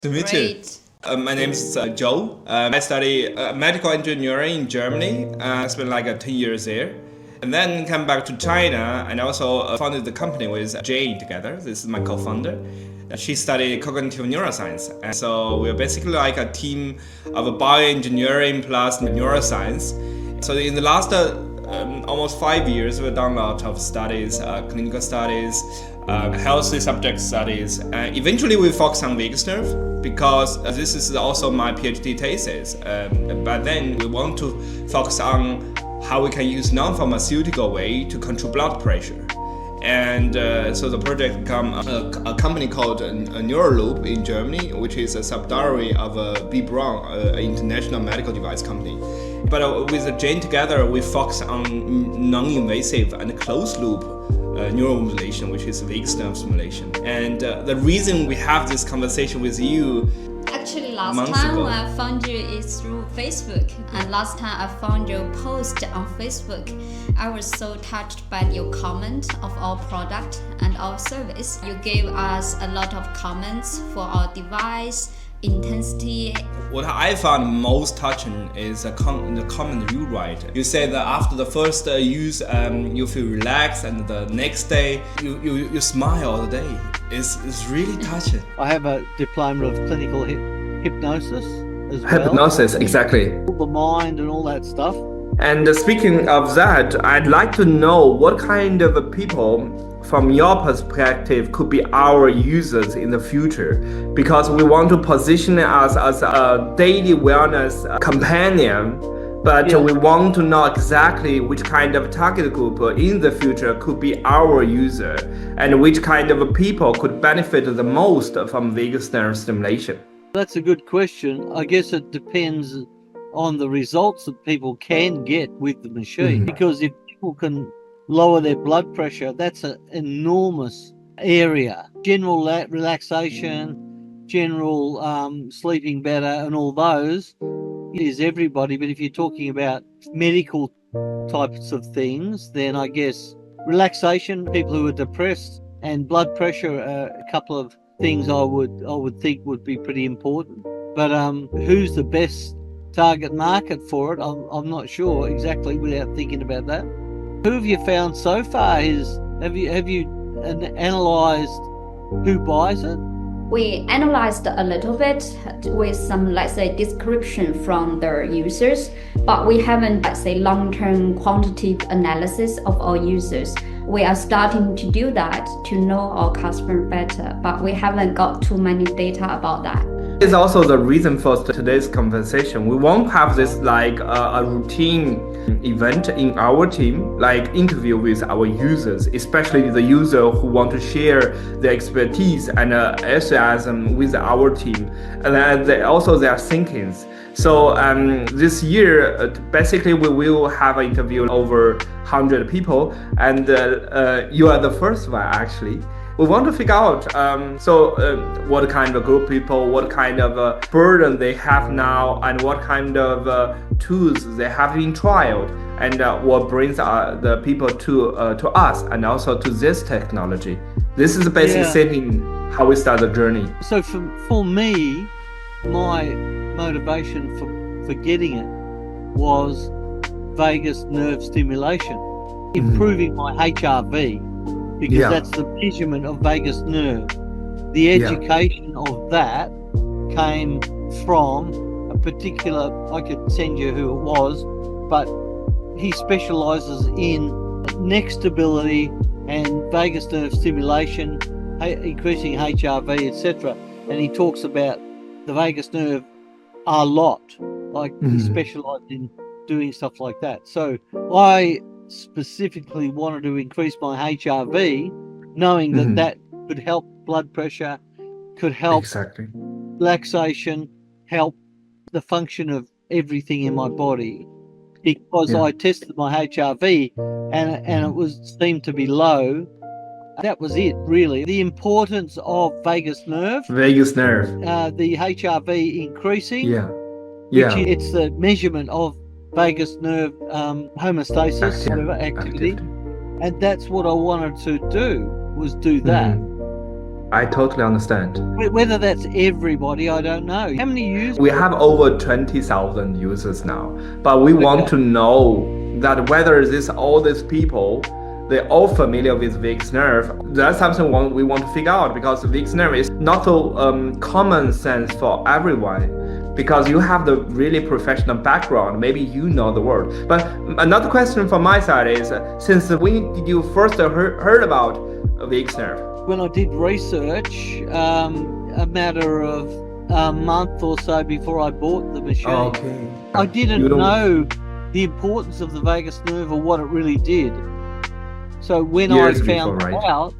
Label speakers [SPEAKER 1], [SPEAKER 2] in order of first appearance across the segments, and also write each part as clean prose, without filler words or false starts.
[SPEAKER 1] To meet you.
[SPEAKER 2] Great.
[SPEAKER 1] My name is Joe. I study medical engineering in Germany. I spent like 10 years there. And then come back to China and also founded the company with Jane together. This is my co-founder. She studied cognitive neuroscience. And so we're basically like a team of bioengineering plus neuroscience. So in the last almost 5 years, we've done a lot of studies, clinical studies, healthy subject studies. Eventually, we focus on vagus nerve because this is also my PhD thesis. But then we want to focus on how we can use non-pharmaceutical way to control blood pressure. And so the project became a company called Neuroloop in Germany, which is a subsidiary of B. Braun, an international medical device company. But with Jane together, we focus on non-invasive and closed loop neuromodulation, which is vagus nerve stimulation. And the reason we have this conversation with you
[SPEAKER 2] Actually, last time I found you is through Facebook, and last time I found your post on Facebook, I was so touched by your comment of our product and our service. You gave us a lot of comments for our device, intensity.
[SPEAKER 1] What I found most touching is the comment you write. You say that after the first use, you feel relaxed, and the next day you smile all the day. It's really touching.
[SPEAKER 3] I have a diploma of clinical hypnosis as well.
[SPEAKER 1] Hypnosis, exactly.
[SPEAKER 3] The mind and all that stuff.
[SPEAKER 1] And speaking of that, I'd like to know what kind of people, from your perspective, could be our users in the future, because we want to position us as a daily wellness companion, but we want to know exactly which kind of target group in the future could be our user, and which kind of people could benefit the most from vagus nerve stimulation.
[SPEAKER 3] That's a good question. I guess it depends on the results that people can get with the machine, because if people can lower their blood pressure, that's an enormous area. General relaxation, general sleeping better, and all those is everybody. But if you're talking about medical types of things, then I guess relaxation, people who are depressed, and blood pressure are a couple of things I would think would be pretty important. But who's the best target market for it? I'm not sure exactly without thinking about that. Who have you found so far? Have you analysed who buys it?
[SPEAKER 2] We analyzed a little bit with some, let's say, description from the users, but we haven't, let's say, long-term quantitative analysis of our users. We are starting to do that to know our customer better, but we haven't got too many data about that.
[SPEAKER 1] It's also the reason for today's conversation. We won't have this like a routine event in our team, like interview with our users, especially the user who want to share their expertise and enthusiasm with our team, and also their thinkings. So this year, basically, we will have an interview over 100 people, and you are the first one actually. We want to figure out what kind of group people, what kind of burden they have now, and what kind of tools they have been trialed, and what brings the people to us and also to this technology. This is the basic setting how we start the journey.
[SPEAKER 3] So for me, my motivation for getting it was vagus nerve stimulation, improving my HRV. Because that's the measurement of vagus nerve. The education of that came from a particular, I could send you who it was, but he specializes in neck stability and vagus nerve stimulation, increasing HRV, etc. And he talks about the vagus nerve a lot, like he specialized in doing stuff like that. So I specifically wanted to increase my HRV, knowing that that could help blood pressure, could help relaxation, help the function of everything in my body. Because I tested my HRV and it seemed to be low. That was it, really. The importance of vagus nerve. The HRV increasing. It's the measurement of vagus nerve homeostasis, activity. And that's what I wanted to do, was do that.
[SPEAKER 1] I totally understand.
[SPEAKER 3] Whether that's everybody, I don't know. How many users?
[SPEAKER 1] We have over 20,000 users now, but we want to know that whether all these people, they're all familiar with vagus nerve. That's something we want to figure out, because vagus nerve is not so common sense for everyone. Because you have the really professional background, maybe you know the word. But another question from my side is, since when did you first heard about vagus nerve?
[SPEAKER 3] When I did research, a matter of a month or so before I bought the machine.
[SPEAKER 1] Okay.
[SPEAKER 3] I didn't know the importance of the vagus nerve or what it really did. So when I found out,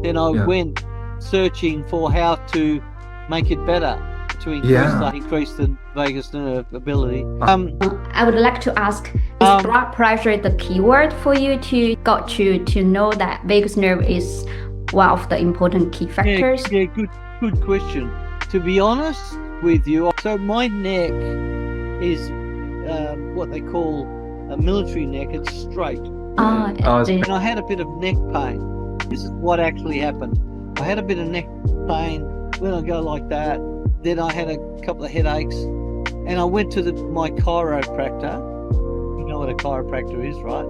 [SPEAKER 3] then I went searching for how to make it better, to increase the vagus nerve ability.
[SPEAKER 2] I would like to ask, is blood pressure the keyword for you got you to know that vagus nerve is one of the important key factors?
[SPEAKER 3] Yeah, good question. To be honest with you, so my neck is what they call a military neck. It's straight. And I had a bit of neck pain. This is what actually happened. I had a bit of neck pain when I go like that. Then I had a couple of headaches, and I went to my chiropractor. You know what a chiropractor is, right?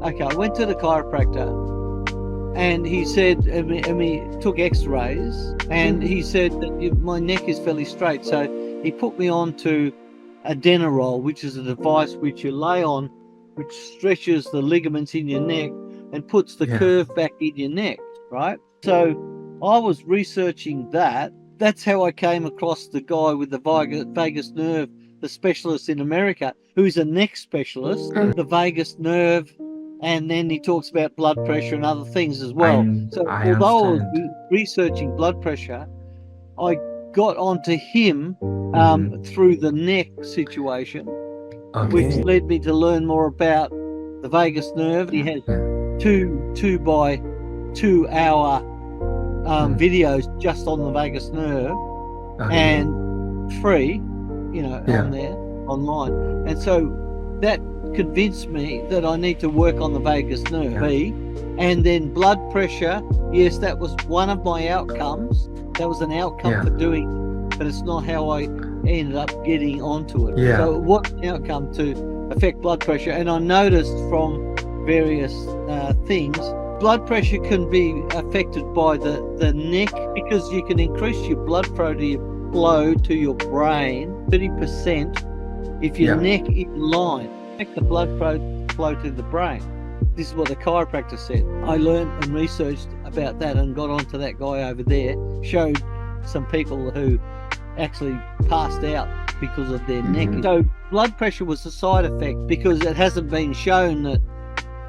[SPEAKER 3] Okay, I went to the chiropractor, and he said, and he took x-rays, and he said that my neck is fairly straight. So he put me on to a ZenoWell, which is a device which you lay on, which stretches the ligaments in your neck and puts the curve back in your neck, right? So I was researching that. That's how I came across the guy with the vagus nerve, the specialist in America, who's a neck specialist, the vagus nerve, and then he talks about blood pressure and other things as well. Although I was researching blood pressure, I got onto him through the neck situation, which led me to learn more about the vagus nerve. He has 2 by 2 hour videos just on the vagus nerve, and free, on there online. And so that convinced me that I need to work on the vagus nerve. And then blood pressure, yes, that was one of my outcomes. That was an outcome for doing it, but it's not how I ended up getting onto it. So it was an outcome to affect blood pressure. And I noticed from various things, blood pressure can be affected by the neck, because you can increase your blood flow to your brain 30% if your neck is in line. Affect the blood flow to the brain. This is what the chiropractor said. I learned and researched about that and got onto that guy over there, showed some people who actually passed out because of their neck. So blood pressure was a side effect, because it hasn't been shown that,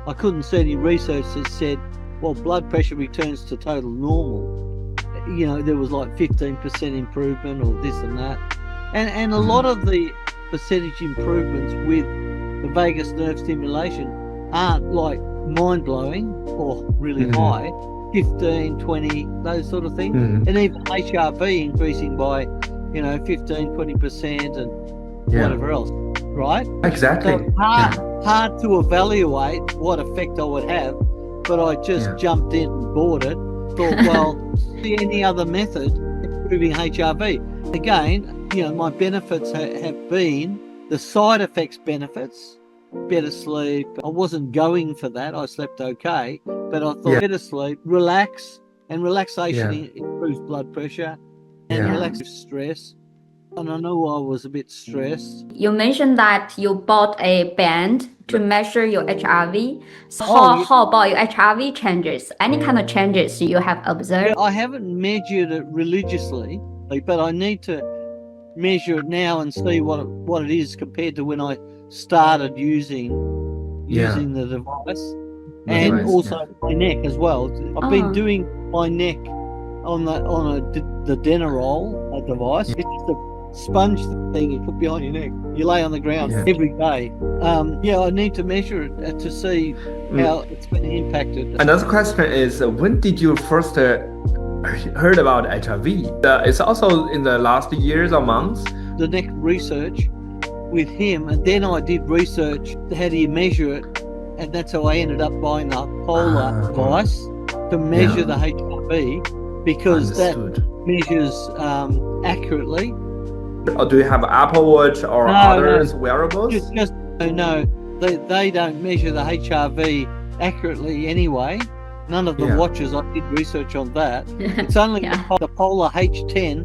[SPEAKER 3] I couldn't see any research that said, well, blood pressure returns to total normal. There was like 15% improvement or this and that. And a lot of the percentage improvements with the vagus nerve stimulation aren't like mind-blowing or really high, 15, 20, those sort of things. And even HRV increasing by, 15, 20% and whatever else, right?
[SPEAKER 1] Exactly.
[SPEAKER 3] So hard to evaluate what effect I would have, but I just jumped in and bought it. Thought, well, see any other method improving HRV. Again, my benefits have been the side effects benefits, better sleep. I wasn't going for that. I slept okay, but I thought better sleep, relax, and relaxation improves blood pressure and relaxes stress. And I know I was a bit stressed.
[SPEAKER 2] You mentioned that you bought a band to measure your HRV. So how about your HRV changes? Any kind of changes you have observed?
[SPEAKER 3] I haven't measured it religiously, but I need to measure it now and see what it is compared to when I started using the device. And also my neck as well. I've been doing my neck on the ZenoWell device. It's just a sponge thing you put behind your neck. You lay on the ground every day. I need to measure it to see how it's been impacted.
[SPEAKER 1] Another question is, when did you first heard about HRV? It's also in the last years or months?
[SPEAKER 3] The neck research with him, and then I did research how do you measure it, and that's how I ended up buying the polar device to measure the HRV. because
[SPEAKER 1] Understood.
[SPEAKER 3] that measures accurately.
[SPEAKER 1] Or do you have Apple Watch or others wearables?
[SPEAKER 3] Just no, they don't measure the HRV accurately anyway. None of the watches. I did research on that. It's only the Polar H10.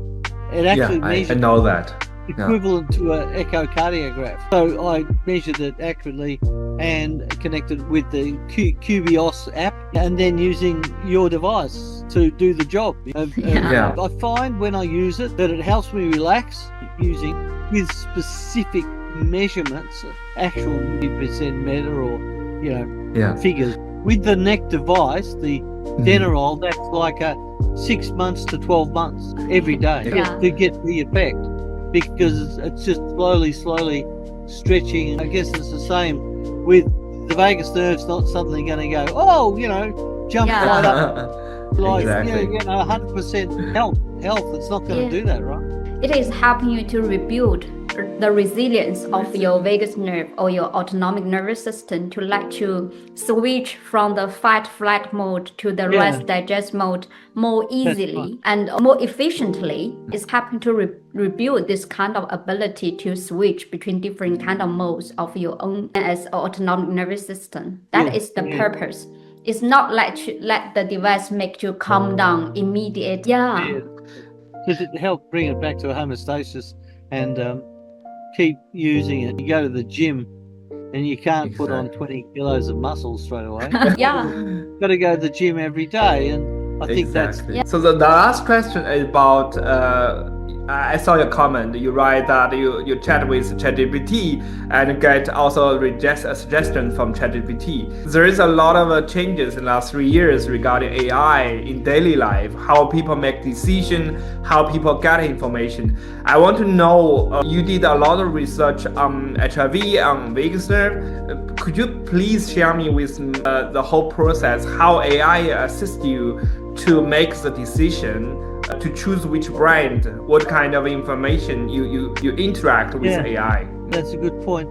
[SPEAKER 3] It actually measures
[SPEAKER 1] I know that.
[SPEAKER 3] equivalent to an echocardiograph. So I measured it accurately and connected with the QBOS app, and then using your device to do the job. I find when I use it that it helps me relax using with specific measurements, actual percent meter or figures. With the neck device, the ZenoWell, that's like a 6 months to 12 months every day to get the effect, because it's just slowly stretching. I guess it's the same with the vagus nerve's not suddenly going to go, jump right up like 100% health. It's not going to do that, right?
[SPEAKER 2] It is helping you to rebuild the resilience of your vagus nerve or your autonomic nervous system to let you switch from the fight-flight mode to the rest-digest mode more easily and more efficiently. It's helping to rebuild this kind of ability to switch between different kind of modes of your own as autonomic nervous system. That is the purpose. It's not let the device make you calm down immediately.
[SPEAKER 3] To help bring it back to a homeostasis and keep using it. You go to the gym and you can't put on 20 kilos of muscle straight away. Got to go to the gym every day, and I think that's...
[SPEAKER 1] So the last question is about, I saw your comment. You write that you chat with ChatGPT and get also a suggestion from ChatGPT. There is a lot of changes in the last 3 years regarding AI in daily life, how people make decisions, how people get information. I want to know, you did a lot of research on HRV, on vagus nerve. Could you please share me with the whole process, how AI assists you to make the decision to choose which brand, what kind of information you interact with AI?
[SPEAKER 3] That's a good point.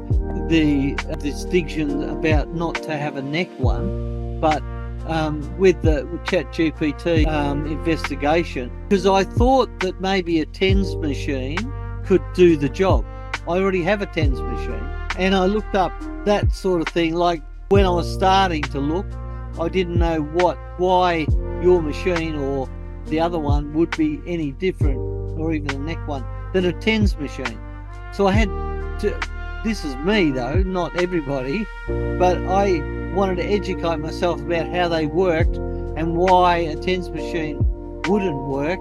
[SPEAKER 3] The distinction about not to have a neck one, but with the ChatGPT investigation, because I thought that maybe a TENS machine could do the job. I already have a TENS machine, and I looked up that sort of thing. Like when I was starting to look, I didn't know why your machine or the other one would be any different, or even a neck one, than a TENS machine. So I had to, this is me though, not everybody, but I wanted to educate myself about how they worked and why a TENS machine wouldn't work.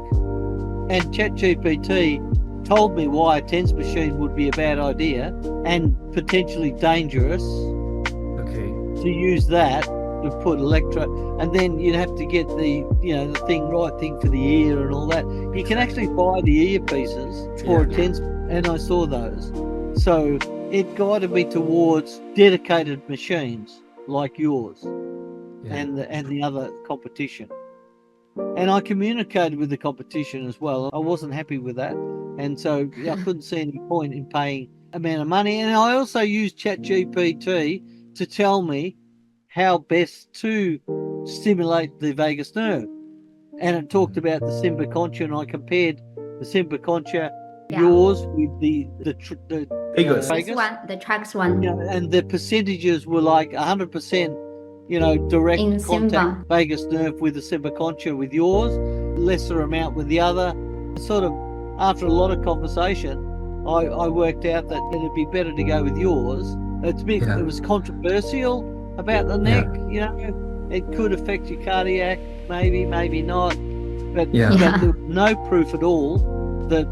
[SPEAKER 3] And ChatGPT told me why a TENS machine would be a bad idea and potentially dangerous to use that to put electrode, and then you'd have to get the right thing for the ear and all that. You can actually buy the earpieces for a TENS, and I saw those. So it guided me towards dedicated machines like yours and the other competition. And I communicated with the competition as well. I wasn't happy with that, and so I couldn't see any point in paying amount of money. And I also used ChatGPT to tell me how best to stimulate the vagus nerve. And it talked about the Simba-Concha, and I compared the Simba-Concha, yours, with the
[SPEAKER 1] Vagus.
[SPEAKER 2] The tracks one.
[SPEAKER 3] And the percentages were like 100%, direct
[SPEAKER 2] in
[SPEAKER 3] contact vagus nerve with the Simba-Concha with yours, lesser amount with the other. Sort of, after a lot of conversation, I worked out that it'd be better to go with yours. It was controversial about the neck, it could affect your cardiac, maybe not, but there was no proof at all that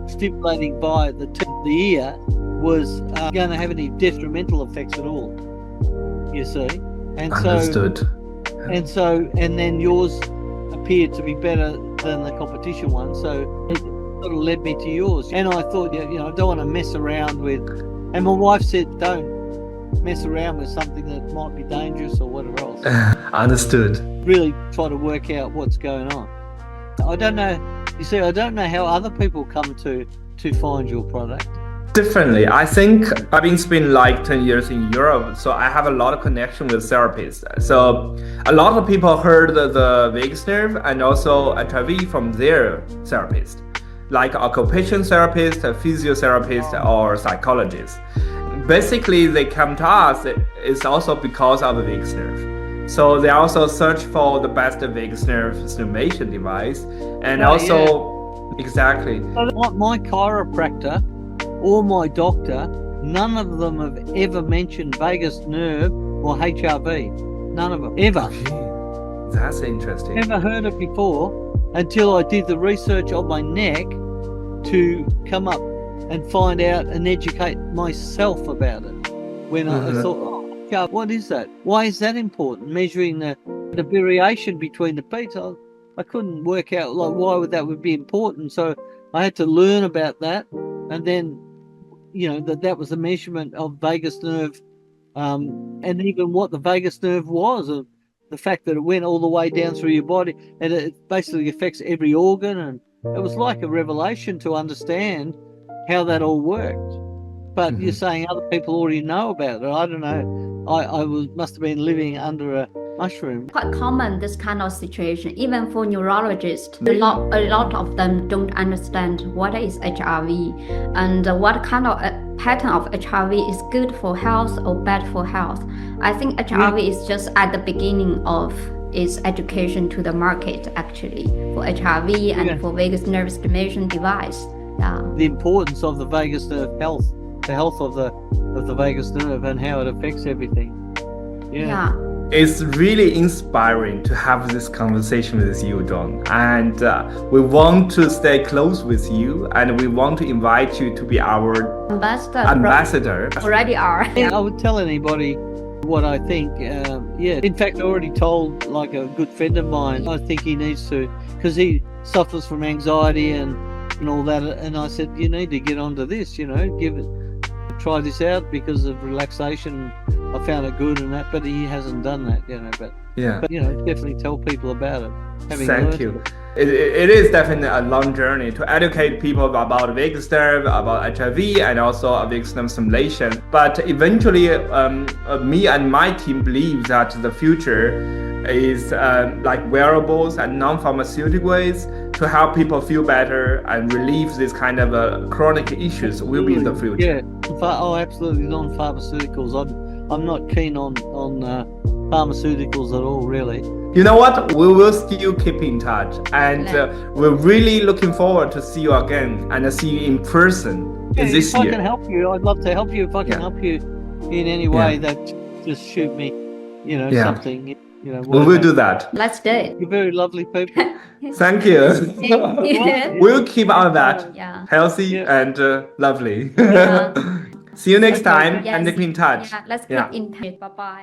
[SPEAKER 3] stimulating by the ear was going to have any detrimental effects at all, you see. And
[SPEAKER 1] Understood.
[SPEAKER 3] And then yours appeared to be better than the competition one, so it sort of led me to yours. And I thought, I don't want to mess around with, and my wife said, don't mess around with something that might be dangerous or whatever else.
[SPEAKER 1] Understood.
[SPEAKER 3] Really try to work out what's going on. I don't know. You see, I don't know how other people come to find your product.
[SPEAKER 1] Differently, I think I've been spending like 10 years in Europe, so I have a lot of connection with therapists. So a lot of people heard the vagus nerve and also HIV from their therapist, like occupational therapist, physiotherapist, or psychologist. Basically, they come to us, it's also because of the vagus nerve. So they also search for the best vagus nerve stimulation device, and exactly.
[SPEAKER 3] My chiropractor or my doctor, none of them have ever mentioned vagus nerve or HRV. None of them, ever.
[SPEAKER 1] Okay. That's interesting.
[SPEAKER 3] Never heard it before until I did the research on my neck to come up and find out and educate myself about it. When I thought, oh, God, what is that? Why is that important? Measuring the variation between the beats. I couldn't work out like why that would be important. So I had to learn about that, and then that was a measurement of vagus nerve, and even what the vagus nerve was, and the fact that it went all the way down through your body, and it basically affects every organ, and it was like a revelation to understand how that all worked. But you're saying other people already know about it. I don't know. I must have been living under a mushroom.
[SPEAKER 2] Quite common, this kind of situation, even for neurologists. A lot of them don't understand what is HRV and what kind of pattern of HRV is good for health or bad for health. I think HRV is just at the beginning of its education to the market, actually, for HRV and for vagus nerve stimulation device.
[SPEAKER 3] The importance of the vagus nerve health, the health of the vagus nerve and how it affects everything.
[SPEAKER 1] It's really inspiring to have this conversation with you, John. And we want to stay close with you, and we want to invite you to be our ambassador.
[SPEAKER 2] Already are.
[SPEAKER 3] I would tell anybody what I think. In fact, I already told like a good friend of mine, I think he needs to, because he suffers from anxiety and all that. And I said, you need to get onto this, try this out because of relaxation. I found it good and that, but he hasn't done that, but definitely tell people about it.
[SPEAKER 1] Thank you. It is definitely a long journey to educate people about vagus nerve, about HIV, and also vagus nerve stimulation. But eventually, me and my team believe that the future is like wearables and non-pharmaceutical ways to help people feel better and relieve this kind of chronic issues will be in the future.
[SPEAKER 3] Absolutely non-pharmaceuticals. I'm not keen on pharmaceuticals at all, really.
[SPEAKER 1] You know what? We will still keep in touch, and we're really looking forward to see you again and see you in person this year.
[SPEAKER 3] If I can help you, I'd love to help you. If I can help you in any way, that just shoot me, something.
[SPEAKER 1] We will do that.
[SPEAKER 2] Let's do it.
[SPEAKER 3] You're very lovely people.
[SPEAKER 1] Thank you. We'll keep on that. Healthy and lovely. See you next time and keep in touch.
[SPEAKER 2] Let's keep in touch. Bye-bye.